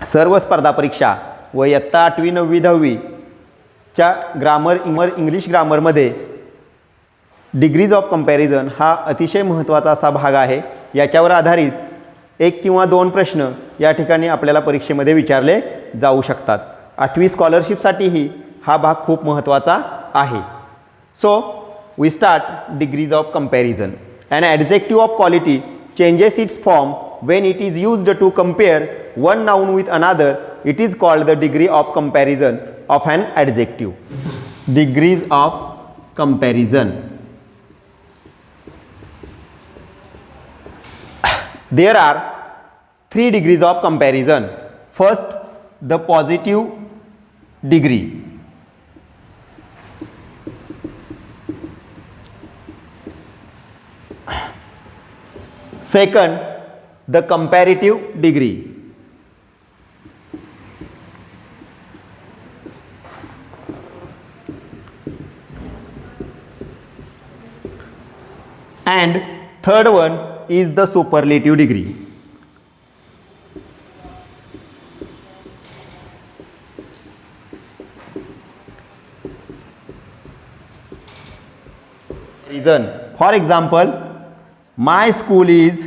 सर्व स्पर्धा परीक्षा व इयत्ता 8वी 9वी 10वीच्या इंग्लिश ग्रामरमध्ये डिग्रीज ऑफ कंपॅरिझन हा अतिशय महत्त्वाचा असा भाग आहे. याच्यावर आधारित एक किंवा दोन प्रश्न या ठिकाणी आपल्याला परीक्षेमध्ये विचारले जाऊ शकतात. 8वी स्कॉलरशिपसाठीही हा भाग खूप महत्त्वाचा आहे. So we start degrees of comparison. An adjective of quality changes its form when it is used to compare one noun with another. It is called the degree of comparison of an adjective. Degrees of comparison. There are 3 degrees of comparison. First, the positive degree. Second, the comparative degree. And third one is the superlative degree. Reason. For example, my school is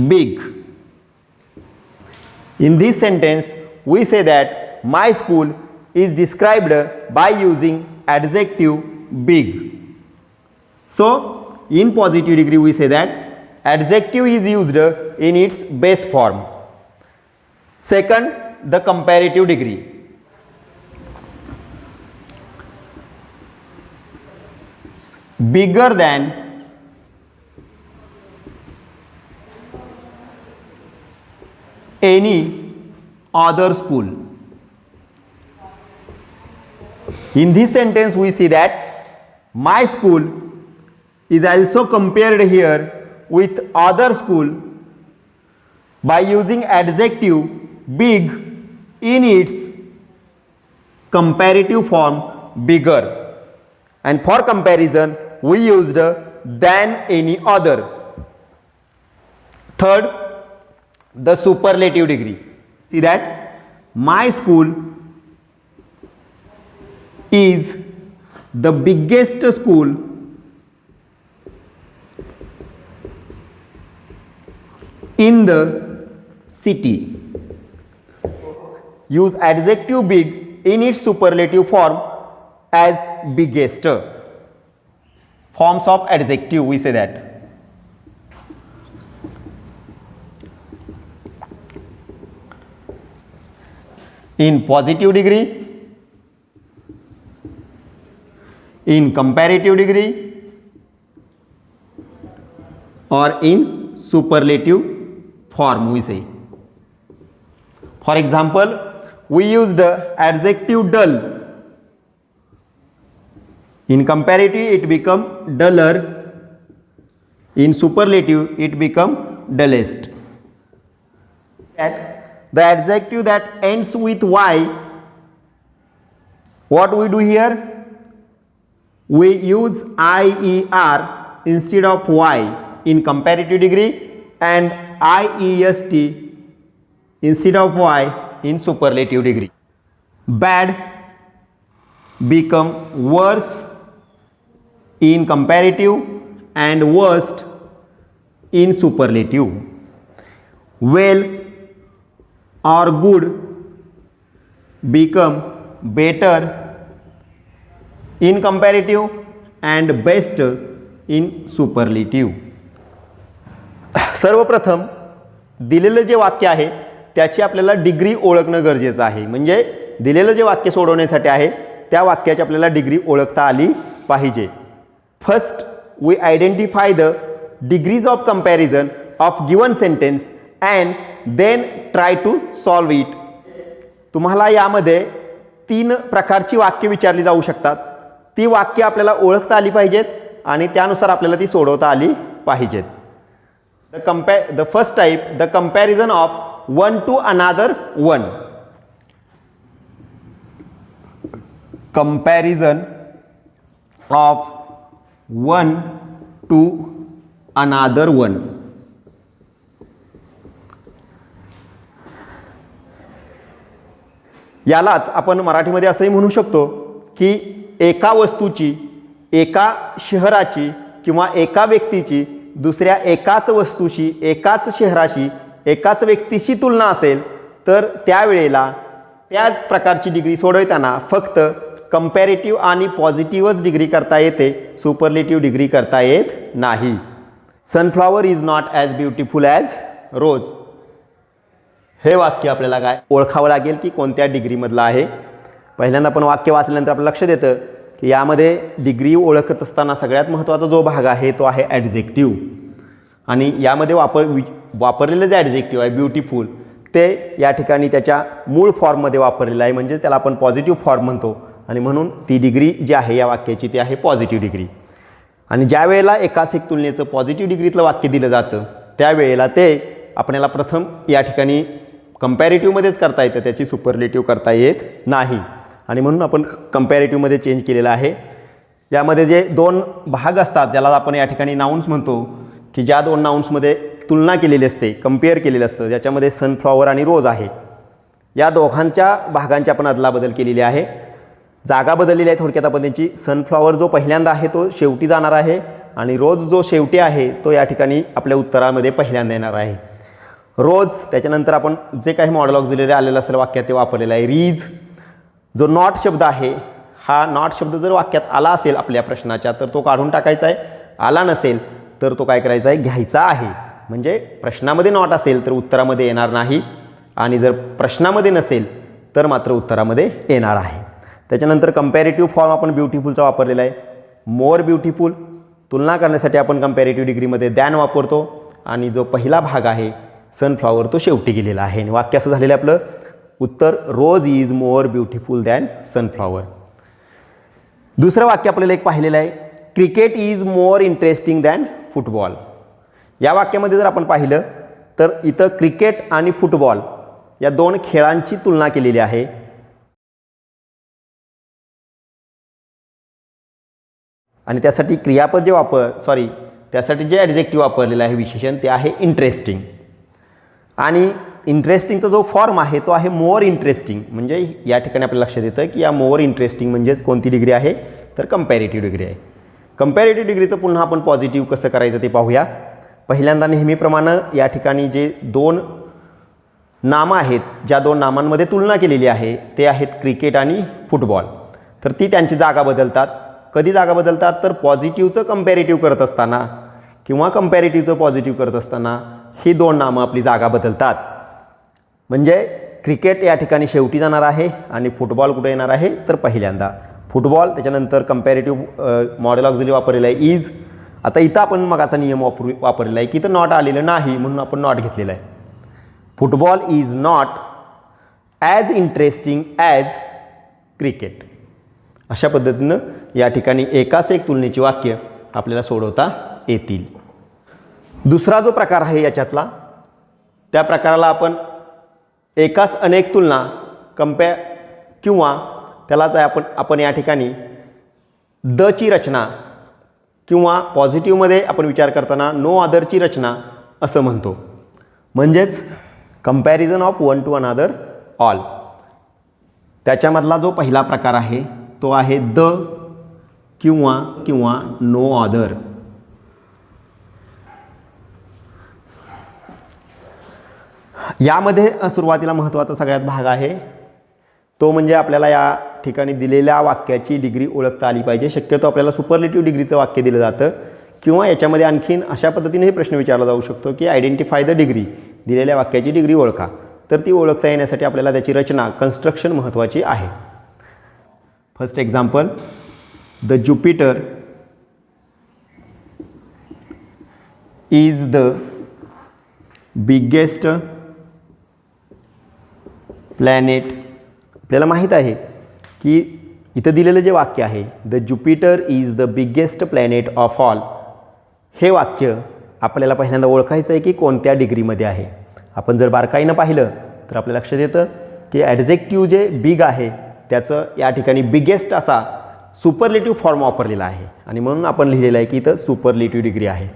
big. In this sentence, we say that my school is described by using adjective big. So, in positive degree, we say that adjective is used in its base form. Second, the comparative degree. Bigger than any other school. In this sentence we see that my school is also compared here with other school by using adjective big in its comparative form bigger. And for comparison we used than any other. Third, the superlative degree. See that my school is the biggest school in the city. Use adjective big in its superlative form as biggest. Forms of adjective we say that. In positive degree, in comparative degree, or in superlative form we say. For example, we use the adjective dull. In comparative it become duller. In superlative it become dullest. The adjective that ends with y, what we do here? We use IER instead of y in comparative degree and IEST instead of y in superlative degree. Bad become worse in comparative and worst in superlative. Well or good become better in comparative and best in superlative. सर्वप्रथम दिलेलं जे वाक्य आहे त्याची आपल्याला degree ओळखणं गरजेचं आहे. म्हणजे दिलेलं जे वाक्य सोडवण्यासाठी आहे त्या वाक्याची आपल्याला डिग्री ओळखता आली पाहिजे. First we identify the degrees of comparison of given sentence and then try to solve it. तुम्हाला यामध्ये 3 प्रकारची वाक्य विचारली जाऊ शकतात. ती वाक्य आपल्याला ओळखता आली पाहिजेत आणि त्यानुसार आपल्याला ती सोडवता आली पाहिजेत. The first type, the comparison of one to another one. Comparison of one to another one. यालाच आपण मराठीमध्ये असंही म्हणू शकतो की एका वस्तूची, एका शहराची किंवा एका व्यक्तीची दुसऱ्या एकाच वस्तूशी, एकाच शहराशी, एकाच व्यक्तीशी तुलना असेल तर त्यावेळेला त्या प्रकारची डिग्री सोडवताना फक्त कंपॅरेटिव्ह आणि पॉझिटिव्हच डिग्री करता येते, सुपरलेटिव्ह डिग्री करता येत नाही. Sunflower is not as beautiful as rose. हे वाक्य आपल्याला काय ओळखावं लागेल की कोणत्या डिग्रीमधलं आहे. पहिल्यांदा आपण वाक्य वाचल्यानंतर आपलं लक्षात येतं की यामध्ये डिग्री ओळखत असताना सगळ्यात महत्त्वाचा जो भाग आहे तो आहे ॲडजेक्टिव्ह. आणि यामध्ये वापरलेलं जे ॲडजेक्टिव्ह आहे ब्युटिफुल ते या ठिकाणी त्याच्या मूळ फॉर्ममध्ये वापरलेलं आहे, म्हणजेच त्याला आपण पॉझिटिव्ह फॉर्म म्हणतो. आणि म्हणून ती डिग्री जी आहे या वाक्याची ती आहे पॉझिटिव्ह डिग्री. आणि ज्या वेळेला एकास एक तुलनेचं पॉझिटिव्ह डिग्रीतलं वाक्य दिलं जातं त्यावेळेला ते आपल्याला प्रथम या ठिकाणी कंपॅरेटिव्हमध्येच करता येतं, त्याची सुपरलेटिव्ह करता येत नाही. आणि म्हणून आपण कंपॅरेटिव्हमध्ये चेंज केलेलं आहे. यामध्ये जे दोन भाग असतात ज्याला आपण या ठिकाणी नाउन्स म्हणतो, की ज्या दोन नाउन्समध्ये तुलना केलेली असते, कम्पेअर केलेलं असतं, ज्याच्यामध्ये सनफ्लॉवर आणि रोज आहे, या दोघांच्या भागांची आपण अदलाबदल केलेली आहे. जागा बदललेली आहे थोडक्यात आपण त्यांची. सनफ्लॉवर जो पहिल्यांदा आहे तो शेवटी जाणार आहे आणि रोज जो शेवटी आहे तो या ठिकाणी आपल्या उत्तरामध्ये पहिल्यांदा येणार आहे. रोज त्याच्यानंतर आपण जे काही मॉडेल ऑक्झिलरी आलेलं असेल वाक्यात ते वापरलेलं आहे. रीज जो नॉट शब्द आहे, हा नॉट शब्द जर वाक्यात आला असेल आपल्या प्रश्नाच्या तर तो काढून टाकायचा आहे. आला नसेल तर तो काय करायचा आहे, घ्यायचा आहे. म्हणजे प्रश्नामध्ये नॉट असेल तर उत्तरामध्ये येणार नाही आणि जर प्रश्नामध्ये नसेल तर मात्र उत्तरामध्ये येणार आहे. त्याच्यानंतर कंपॅरेटिव्ह फॉर्म आपण ब्युटिफुलचा वापरलेला आहे. मोर ब्युटिफुल तुलना करण्यासाठी आपण कंपॅरेटिव्ह डिग्रीमध्ये दॅन वापरतो आणि जो पहिला भाग आहे सनफ्लॉवर तो शेवटी गेलेला आहे. आणि वाक्य असं झालेलं आहे आपलं उत्तर rose is more beautiful than sunflower. दुसरं वाक्य आपल्याला एक पाहिलेलं आहे, cricket is more interesting than football. या वाक्यामध्ये जर आपण पाहिलं तर इथं क्रिकेट आणि फुटबॉल या दोन खेळांची तुलना केलेली आहे. आणि त्यासाठी क्रियापद जे त्यासाठी जे ॲडजेक्टिव्ह वापरलेलं आहे विशेषण ते आहे इंटरेस्टिंग. आणि इंटरेस्टिंगचा जो फॉर्म आहे तो आहे मोर इंटरेस्टिंग. म्हणजे या ठिकाणी आपल्याला लक्षात येतं की या मोर इंटरेस्टिंग म्हणजेच कोणती डिग्री आहे तर कंपॅरेटिव्ह डिग्री आहे. कंपॅरेटिव्ह डिग्रीचं पुन्हा आपण पॉझिटिव्ह कसं करायचं ते पाहूया. पहिल्यांदा नेहमीप्रमाणे या ठिकाणी जे दोन नामं आहेत, ज्या दोन नामांमध्ये तुलना केलेली आहे ते आहेत क्रिकेट आणि फुटबॉल. तर ती त्यांची जागा बदलतात. कधी जागा बदलतात तर पॉझिटिव्हचं कंपॅरेटिव्ह करत असताना किंवा कंपॅरेटिव्हचं पॉझिटिव्ह करत असताना ही दोन नामं आपली जागा बदलतात. म्हणजे क्रिकेट या ठिकाणी शेवटी जाणार आहे आणि फुटबॉल कुठे येणार आहे तर पहिल्यांदा. फुटबॉल त्याच्यानंतर कंपॅरेटिव्ह मॉडेल ऑक्झिलरी वापरलेलं आहे इज. आता इथं आपण मगाचा नियम वापरलेला आहे की इथं नॉट आलेलं नाही म्हणून आपण नॉट घेतलेलं आहे. Football is not as interesting as cricket. अशा पद्धतीनं या ठिकाणी एकाच एक तुलनेची वाक्य आपल्याला सोडवता येतील. दुसरा जो प्रकार आहे याच्यातला त्या प्रकाराला एकाच अनेक तुलना किंवा त्यालाच आपण या ठिकाणी दची रचना किंवा पॉझिटिव्हमध्ये आपण विचार करताना नो अदरची रचना असं म्हणतो. म्हणजेच comparison of one to another all. त्याच्यामधला जो पहिला प्रकार आहे तो आहे द किंवा नो अदर. यामध्ये सुरुवातीला महत्त्वाचा सगळ्यात भाग आहे तो म्हणजे आपल्याला या ठिकाणी दिलेल्या वाक्याची डिग्री ओळखता आली पाहिजे. शक्यतो आपल्याला सुपरलेटिव्ह डिग्रीचं वाक्य दिलं जातं किंवा याच्यामध्ये आणखीन अशा पद्धतीनेही प्रश्न विचारला जाऊ शकतो की आयडेंटिफाय द डिग्री, दिलेल्या वाक्याची डिग्री ओळखा. तर ती ओळखता येण्यासाठी आपल्याला त्याची रचना कन्स्ट्रक्शन महत्त्वाची आहे. First example, the Jupiter is the biggest planet. आपल्याला माहीत आहे की इथं दिलेलं जे वाक्य आहे the Jupiter is the biggest planet of all, हे वाक्य आपल्याला पहिल्यांदा ओळखायचं आहे की कोणत्या डिग्रीमध्ये आहे. आपण जर बारकाईनं पाहिलं तर आपल्या लक्षात येतं की ॲडजेक्टिव्ह जे बिग आहे त्याचं या ठिकाणी बिगेस्ट असा सुपरलेटिव्ह फॉर्म वापरलेला आहे आणि म्हणून आपण लिहिलेलं आहे की इथं सुपरलेटिव्ह डिग्री आहे.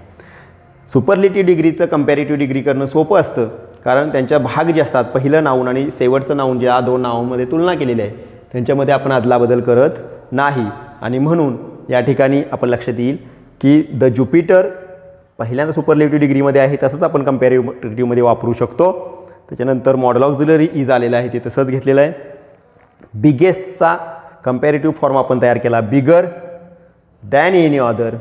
सुपरलेटिव्ह डिग्रीचं कंपॅरेटिव्ह डिग्री करणं सोपं असतं, कारण त्यांच्या भाग जे असतात, पहिलं नाऊन आणि शेवटचं नाऊन ज्या दोन नावांमध्ये तुलना केलेली आहे त्यांच्यामध्ये आपण अदलाबदल करत नाही. आणि म्हणून या ठिकाणी आपण लक्षात येईल की द ज्युपिटर पहिल्यांदा सुपरलेटिव्ह डिग्रीमध्ये आहे, तसंच आपण कंपॅरेटिव्हमध्ये वापरू शकतो. त्याच्यानंतर मॉडल ऑक्झिलरी इज आलेलं आहे, ते तसंच घेतलेलं आहे. बिगेस्टचा कंपॅरेटिव्ह फॉर्म आपण तयार केला, बिगर than any other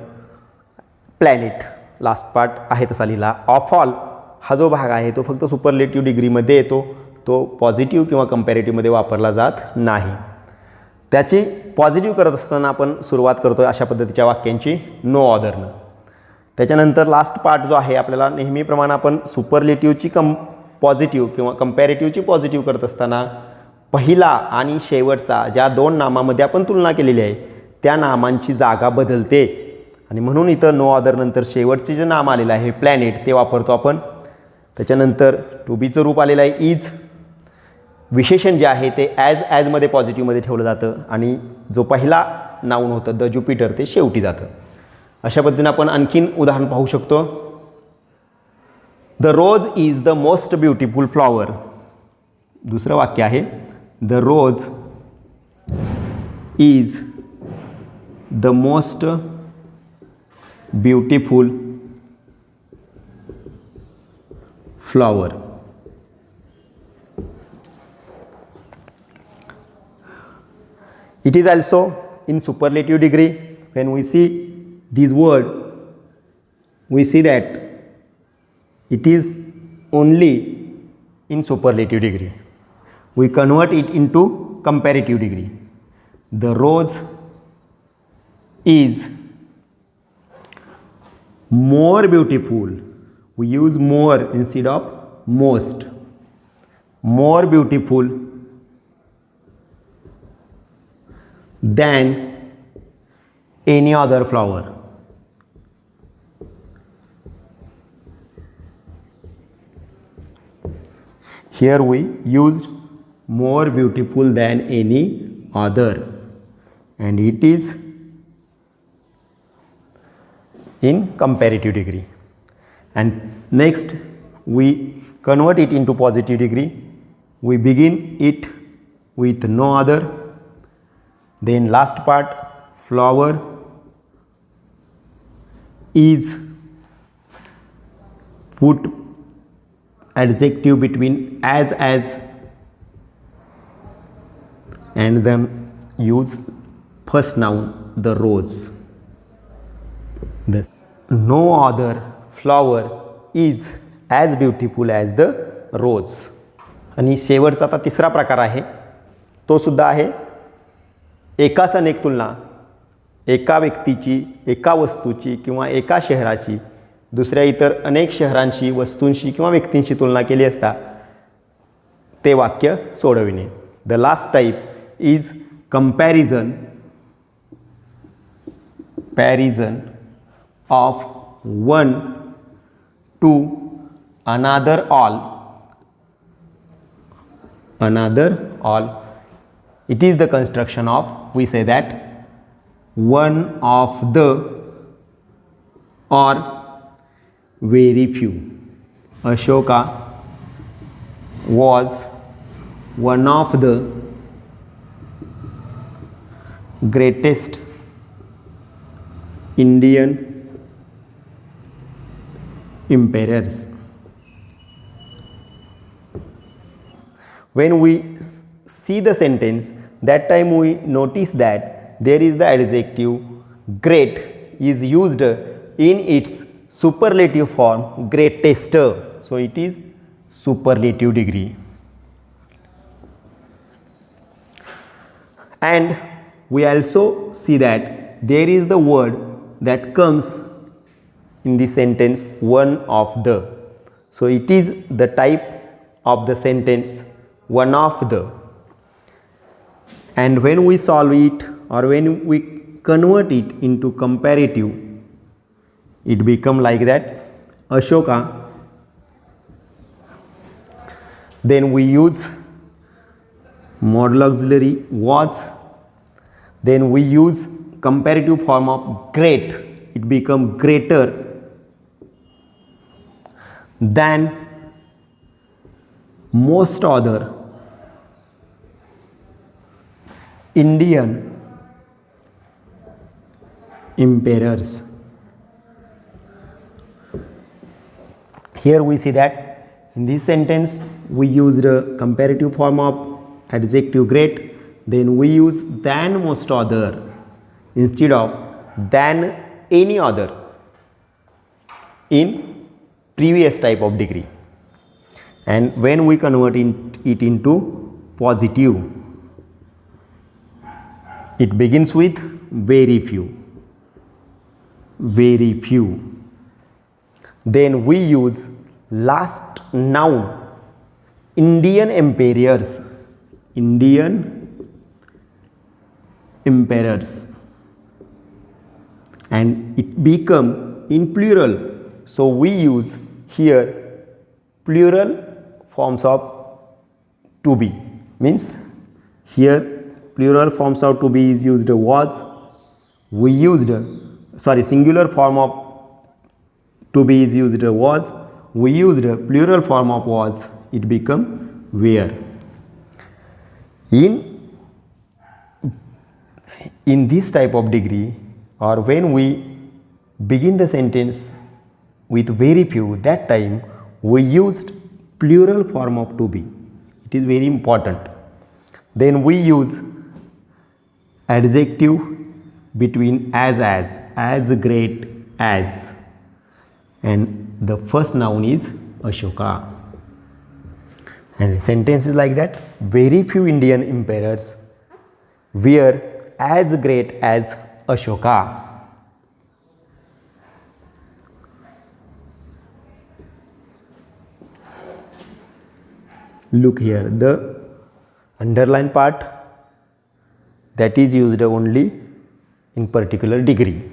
planet, last part आहे तसा लिहिला. ऑफ ऑल हा जो भाग आहे तो फक्त सुपरलेटिव्ह डिग्रीमध्ये येतो, तो पॉझिटिव्ह किंवा कंपॅरेटिव्हमध्ये वापरला जात नाही. त्याची पॉझिटिव्ह करत असताना आपण सुरुवात करतो अशा पद्धतीच्या वाक्यांची, नो अदरनं. त्याच्यानंतर लास्ट पार्ट जो आहे, आपल्याला नेहमीप्रमाणे आपण सुपरलेटिव्हची पॉझिटिव्ह किंवा कंपॅरेटिव्हची पॉझिटिव्ह करत असताना पहिला आणि शेवटचा ज्या दोन नामामध्ये आपण तुलना केलेली आहे त्या नामांची जागा बदलते, आणि म्हणून इथं नो अदर नंतर शेवटचे जे नाम आलेलं आहे प्लॅनेट ते वापरतो आपण. त्याच्यानंतर टू बीचं रूप आलेलं आहे इज, विशेषण जे आहे ते ॲजमध्ये पॉझिटिव्हमध्ये ठेवलं जातं, आणि जो पहिला नाऊन होतं द ज्युपिटर ते शेवटी जातं. अशा पद्धतीने आपण आणखीन उदाहरण पाहू शकतो. The rose is the most beautiful flower. दुसरं वाक्य आहे the rose is the most beautiful flower. It is also in superlative degree. When we see this word, we see that it is only in superlative degree. We convert it into comparative degree. The rose is more beautiful. We use more instead of most. More beautiful than any other flower. Here we used more beautiful than any other, and it is in comparative degree. And next we convert it into positive degree. We begin it with no other. Then last part, flower is put adjective between as, and then use first noun the rose. The no other flower is as beautiful as the rose. आणि शेवटचा आता तिसरा प्रकार आहे, तो सुद्धा आहे एकास अनेक तुलना. एका व्यक्तीची, एका वस्तूची किंवा एका शहराची दुसऱ्या इतर अनेक शहरांशी, वस्तूंशी किंवा व्यक्तींशी तुलना केली असता ते वाक्य सोडविणे. The last type is comparison of one to another all. It is the construction of, we say that one of the or very few. Ashoka was one of the greatest Indian emperors. When we see the sentence, that time we notice that there is the adjective great is used in its superlative form greatest. So it is superlative degree. And we also see that there is the word that comes in the sentence one of the. So it is the type of the sentence one of the. And when we solve it or when we convert it into comparative, it become like that. Ashoka, then we use modal auxiliary was, then we use comparative form of great, it become greater, than most other Indian emperors. Here we see that in this sentence we use the comparative form of adjective great, then we use than most other instead of than any other in previous type of degree. And when we convert it into positive, it begins with very few. Very few. Then we use last noun Indian emperors. Indian emperors. And it become in plural. So we use here plural forms of to be. Means here plural forms of to be is used was. We used singular form of to be is used was. We used plural form of was. It become were. In this type of degree, or when we begin the sentence with very few, that time we used plural form of to be. It is very important. Then we use adjective between as great as, and the first noun is Ashoka. And the sentence is like that: very few Indian emperors were as great as Ashoka. Look here, the underline part, that is used only in particular degree.